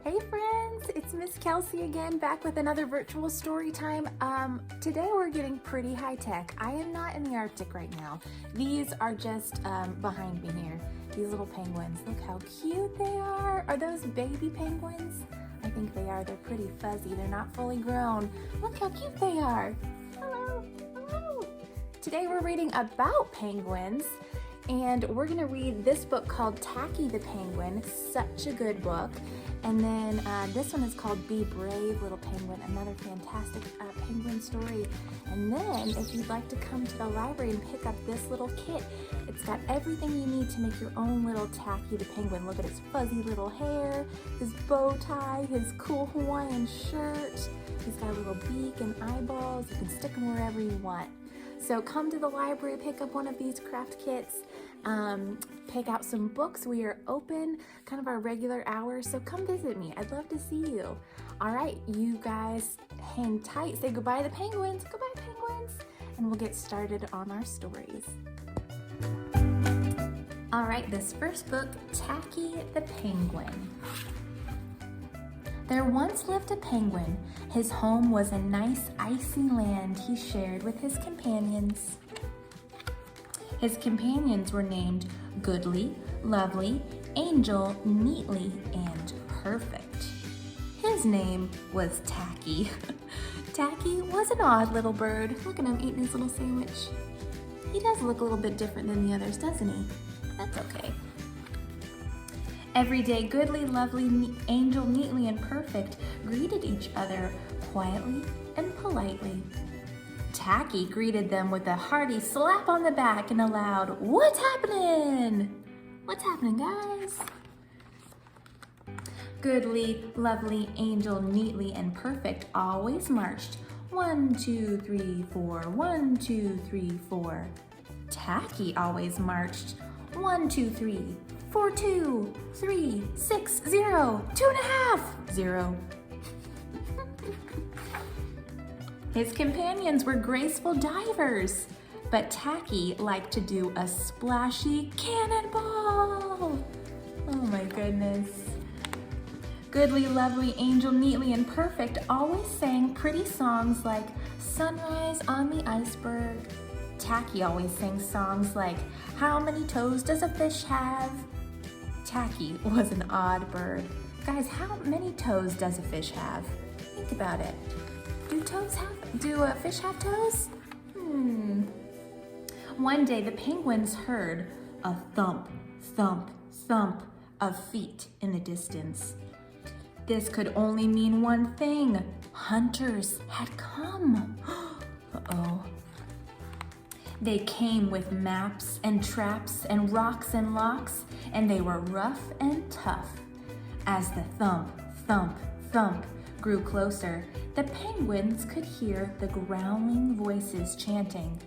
Hey friends, it's Miss Kelsey again, back with another virtual story time. Today we're getting pretty high tech. I am not in the Arctic right now. These are just behind me here. These little penguins. Look how cute they are. Are those baby penguins? I think they are. They're pretty fuzzy. They're not fully grown. Look how cute they are. Hello, hello. Today we're reading about penguins. And we're gonna read this book called Tacky the Penguin, such a good book. And then this one is called Be Brave, Little Penguin, another fantastic penguin story. And then if you'd like to come to the library and pick up this little kit, it's got everything you need to make your own little Tacky the Penguin. Look at his fuzzy little hair, his bow tie, his cool Hawaiian shirt. He's got a little beak and eyeballs. You can stick them wherever you want. So come to the library, pick up one of these craft kits, pick out some books. We are open kind of our regular hours, so come visit me. I'd love to see you. All right, you guys hang tight. Say goodbye to the penguins. Goodbye, penguins. And we'll get started on our stories. All right, this first book, Tacky the Penguin. There once lived a penguin. His home was a nice icy land he shared with his companions. His companions were named Goodly, Lovely, Angel, Neatly, and Perfect. His name was Tacky. Tacky was an odd little bird. Look at him eating his little sandwich. He does look a little bit different than the others, doesn't he? That's okay. Every day, Goodly, Lovely, Angel, Neatly, and Perfect greeted each other quietly and politely. Tacky greeted them with a hearty slap on the back and a loud, "What's happening? What's happening, guys?" Goodly, Lovely, Angel, Neatly, and Perfect always marched 1, 2, 3, 4, 1, 2, 3, 4. Tacky always marched 1, 2, 3, 4, 2, 3, 6, 0, 2.5, 0. His companions were graceful divers, but Tacky liked to do a splashy cannonball. Oh my goodness. Goodly, Lovely, Angel, Neatly, and Perfect always sang pretty songs like Sunrise on the Iceberg. Tacky always sang songs like How Many Toes Does a Fish Have? Tacky was an odd bird. Guys, how many toes does a fish have? Think about it. Do fish have toes? One day the penguins heard a thump, thump, thump of feet in the distance. This could only mean one thing. Hunters had come. Uh-oh. They came with maps and traps and rocks and locks, and they were rough and tough. As the thump, thump, thump grew closer, the penguins could hear the growling voices chanting,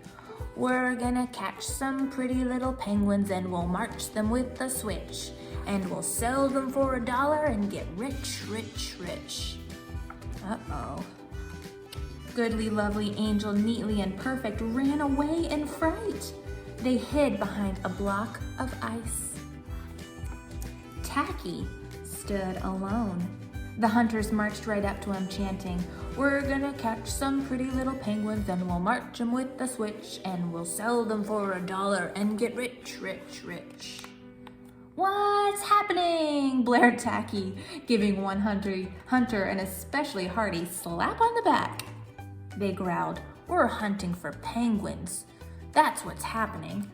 "We're gonna catch some pretty little penguins and we'll march them with a switch, and we'll sell them for $1 and get rich, rich, rich." Uh-oh. Goodly, Lovely, Angel, Neatly, and Perfect ran away in fright. They hid behind a block of ice. Tacky stood alone. The hunters marched right up to him chanting, "We're gonna catch some pretty little penguins and we'll march them with a switch and we'll sell them for $1 and get rich, rich, rich." "What's happening?" blared Tacky, giving one hunter an especially hearty slap on the back. They growled, "We're hunting for penguins. That's what's happening."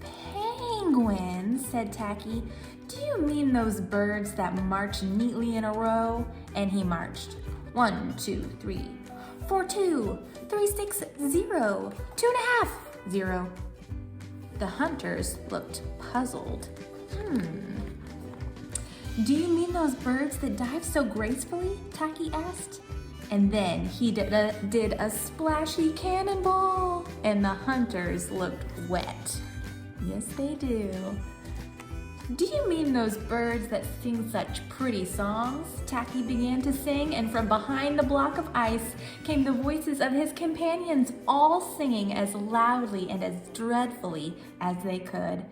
"Penguins," said Tacky. "Do you mean those birds that march neatly in a row?" And he marched 1, 2, 3, 4, 2, 3, 6, 0, 2.5, 0. The hunters looked puzzled. "Do you mean those birds that dive so gracefully?" Tacky asked. And then he did a splashy cannonball, and the hunters looked wet. Yes, they do. "Do you mean those birds that sing such pretty songs?" Tacky began to sing, and from behind the block of ice came the voices of his companions, all singing as loudly and as dreadfully as they could.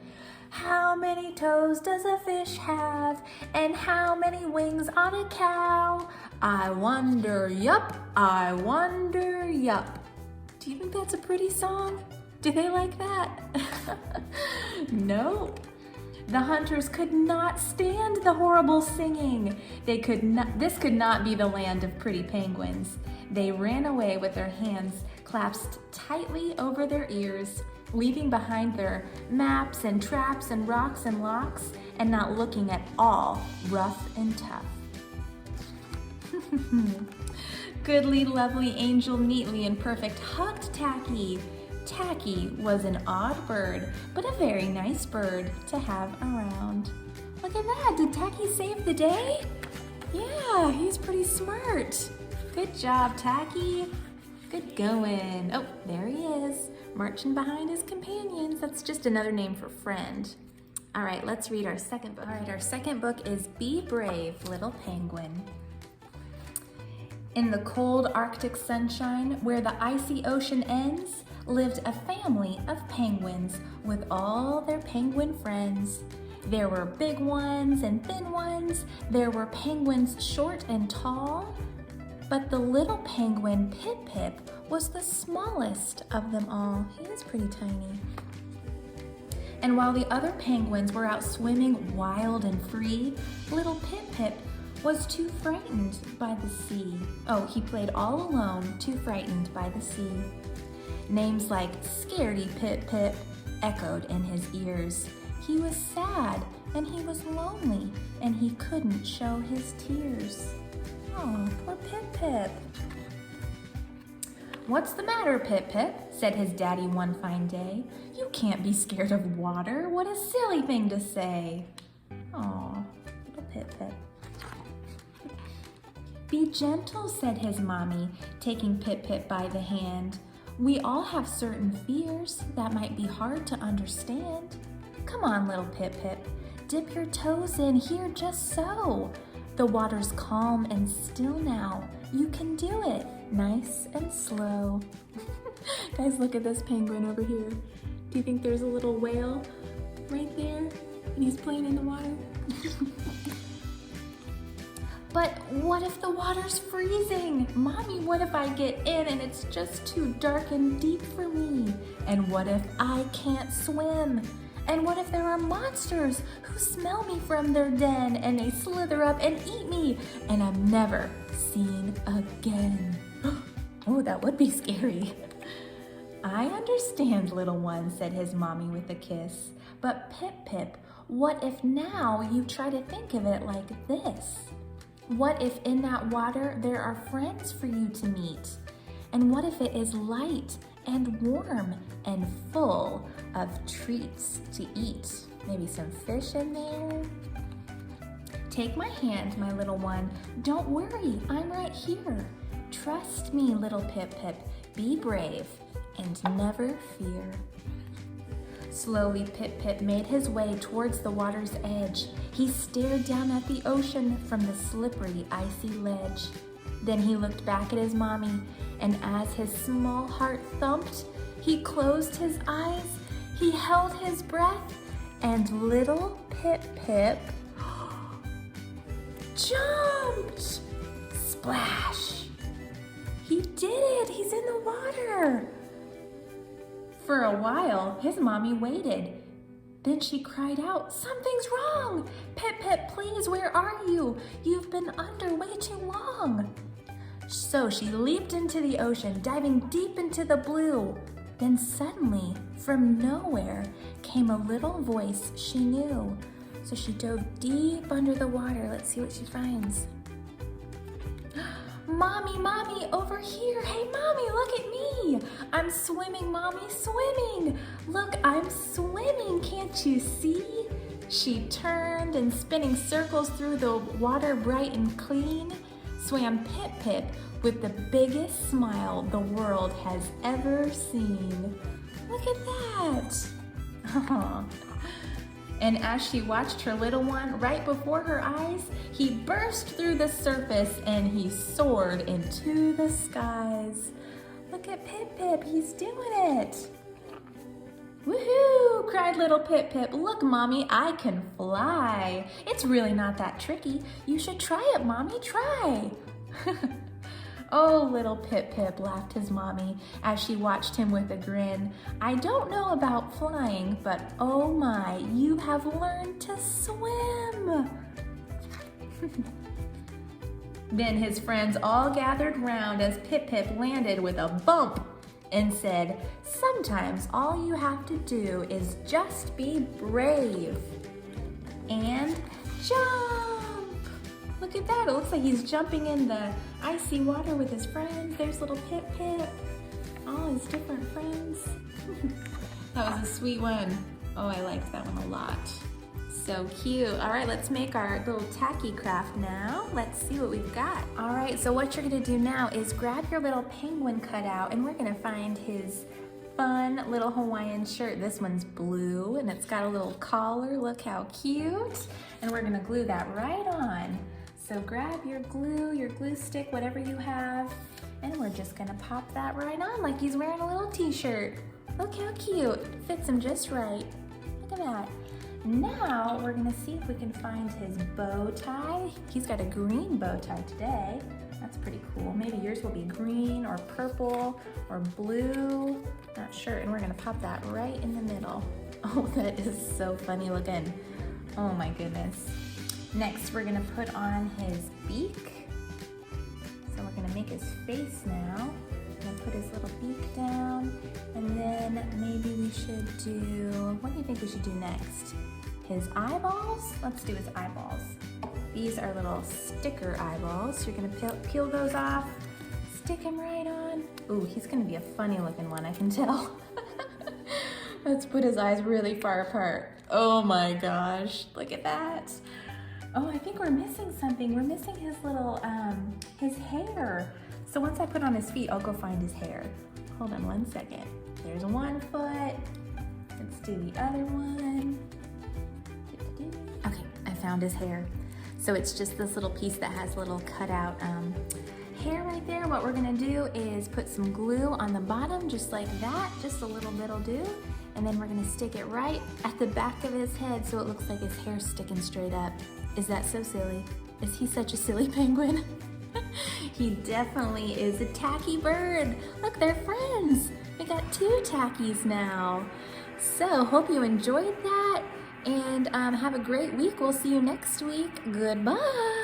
How many toes does a fish have? And how many wings on a cow? I wonder, yup, I wonder, yup. Do you think that's a pretty song? Do they like that? No. The hunters could not stand the horrible singing. This could not be the land of pretty penguins. They ran away with their hands clasped tightly over their ears, leaving behind their maps and traps and rocks and locks, and not looking at all rough and tough. Goodly, lovely angel, neatly and perfect, hugged Tacky. Tacky was an odd bird, but a very nice bird to have around. Look at that, did Tacky save the day? Yeah, he's pretty smart. Good job, Tacky. Good going. Oh, there he is, marching behind his companions. That's just another name for friend. All right, let's read our second book. All right, our second book is Be Brave, Little Penguin. In the cold Arctic sunshine, where the icy ocean ends, lived a family of penguins with all their penguin friends. There were big ones and thin ones. There were penguins short and tall. But the little penguin, Pip-Pip, was the smallest of them all. He is pretty tiny. And while the other penguins were out swimming wild and free, little Pip-Pip was too frightened by the sea. Oh, he played all alone, too frightened by the sea. Names like Scaredy Pip-Pip echoed in his ears. He was sad and he was lonely and he couldn't show his tears. Oh, poor Pip-Pip. What's the matter, Pip-Pip? Said his daddy one fine day. You can't be scared of water. What a silly thing to say. Oh, little Pip-Pip. Be gentle, said his mommy, taking Pip-Pip by the hand. We all have certain fears that might be hard to understand. Come on, little Pip-Pip, dip your toes in here just so. The water's calm and still now. You can do it, nice and slow. Guys, look at this penguin over here. Do you think there's a little whale right there? And he's playing in the water? But what if the water's freezing? Mommy, what if I get in and it's just too dark and deep for me? And what if I can't swim? And what if there are monsters who smell me from their den and they slither up and eat me and I'm never seen again? Oh, that would be scary. I understand, little one, said his mommy with a kiss. But Pip-Pip, what if now you try to think of it like this? What if in that water there are friends for you to meet? And what if it is light and warm and full of treats to eat? Maybe some fish in there? Take my hand, my little one. Don't worry, I'm right here. Trust me, little Pip-Pip. Be brave and never fear. Slowly, Pip-Pip made his way towards the water's edge. He stared down at the ocean from the slippery, icy ledge. Then he looked back at his mommy, and as his small heart thumped, he closed his eyes, he held his breath, and little Pip-Pip jumped! Splash! He did it! He's in the water! For a while, his mommy waited. Then she cried out, "Something's wrong! Pip-Pip, please, where are you? You've been under way too long." So she leaped into the ocean, diving deep into the blue. Then suddenly, from nowhere, came a little voice she knew. So she dove deep under the water. Let's see what she finds. Mommy, Mommy, over here. Hey, Mommy, look at me. I'm swimming, Mommy, swimming. Look, I'm swimming. Can't you see? She turned and spinning circles through the water bright and clean, swam Pip-Pip with the biggest smile the world has ever seen. Look at that. Aww. And as she watched her little one right before her eyes, he burst through the surface and he soared into the skies. Look at Pip-Pip, he's doing it. Woohoo! Cried little Pip Pip. Look, Mommy, I can fly. It's really not that tricky. You should try it, Mommy, try. Oh, little Pip Pip, laughed his mommy as she watched him with a grin. I don't know about flying, but oh my, you have learned to swim. Then his friends all gathered round as Pip Pip landed with a bump and said, sometimes all you have to do is just be brave and jump. Look at that, it looks like he's jumping in the icy water with his friends. There's little Pip Pip, all his different friends. That was a sweet one. Oh, I liked that one a lot. So cute. All right, let's make our little tacky craft now. Let's see what we've got. All right, so what you're gonna do now is grab your little penguin cutout and we're gonna find his fun little Hawaiian shirt. This one's blue and it's got a little collar. Look how cute. And we're gonna glue that right on. So grab your glue stick, whatever you have, and we're just gonna pop that right on like he's wearing a little t-shirt. Look how cute. Fits him just right. Look at that. Now we're gonna see if we can find his bow tie. He's got a green bow tie today. That's pretty cool. Maybe yours will be green or purple or blue. Not sure. And we're gonna pop that right in the middle. Oh, that is so funny looking. Oh my goodness. Next, we're gonna put on his beak. So we're gonna make his face now. I'm gonna put his little beak down, and then maybe we should do, what do you think we should do next? His eyeballs? Let's do his eyeballs. These are little sticker eyeballs. You're gonna peel those off, stick him right on. Ooh, he's gonna be a funny looking one, I can tell. Let's put his eyes really far apart. Oh my gosh, look at that. Oh, I think we're missing something. We're missing his little, his hair. So once I put on his feet, I'll go find his hair. Hold on one second. There's one foot. Let's do the other one. Okay, I found his hair. So it's just this little piece that has little cutout hair right there. What we're gonna do is put some glue on the bottom, just like that. Just a little bit'll do. And then we're gonna stick it right at the back of his head so it looks like his hair's sticking straight up. Is that so silly? Is he such a silly penguin? He definitely is a tacky bird. Look, they're friends. We got two tackies now. So, hope you enjoyed that and have a great week. We'll see you next week. Goodbye.